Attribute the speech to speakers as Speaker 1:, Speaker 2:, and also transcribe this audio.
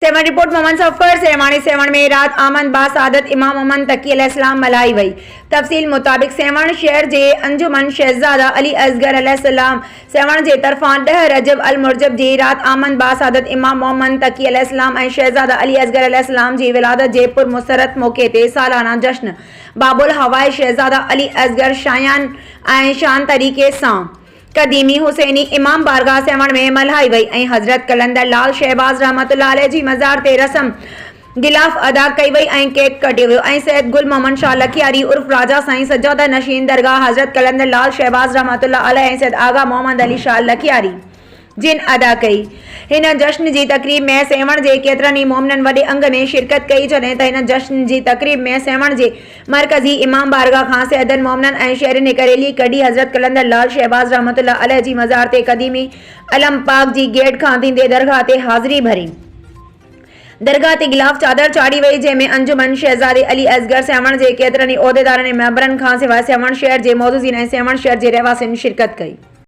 Speaker 1: Seven report Mohammad सफर सेवाणी सेवण में रात आमन बासादत इमाम मोहम्मद तकी अलैहिस्सलाम मल्हाई वई। तफ़सील मुताबिक सेवण शहर जे अंजुमन शहजादा अली असगर अलैहिस्सलाम सेवण जे तरफां 10 रजब अल मुरजब जी रात आमन बासादत इमाम मोहम्मद तकी अलैहिस्सलाम ऐं शहजादा अली असगर अलैहिस्सलाम जी विलादत जे पुरमसरत मौके ते सालाना जश्न बाबुल हवाए शहजादा अली असगर शायान ऐं शान तरीक़े सां कदीमी हुसैनी इमाम बारगाह सेवण में मल्हाई वई ऐं हज़रत कलंदर लाल शहबाज रहमतुल्लाह अलैह जी मज़ार ते रस्म गिलाफ अदा कई वई ऐं केक कटियो वियो ऐं सैयद गुल मोहम्मद शाह लखियारी उर्फ राजा साईं सजौदा नशीन दरगाह हज़रत कलंदर लाल शहबाज रहमतुल्लाह अलैह ऐं सैयद आगा मोहम्मद अली शाह लखियारी जिन अदा कई। हिन जश्न जी तकरीब में सेवण जे केतरनि ई मोमिननि वॾे अंग में शिरकत कई जॾहिं त हिन जश्न जी तकरीब में सेवण जे मरकज़ी इमाम बारगाह खां सैयदनि मोमिननि ऐं शहरिन हिक रैली कढी हज़रत कलंदर लाल शहबाज रहमतुल्लाह अलैह जी मज़ार ते कदीमी अलम पाक जी गेट खां थींदे दरगाह ते हाज़िरी भरी। दरगाह ते गिलाफ चादर चाढ़ी वई जंहिंमें अंजुमन शहजादे अली असगर सेवण जे केतरनि ई उहिदेदारनि ऐं मेंबरनि खां सवाइ सेवण शहर जे मौजूदीन ऐं सेवण शहर जे रहवासियुनि शिरकत कई।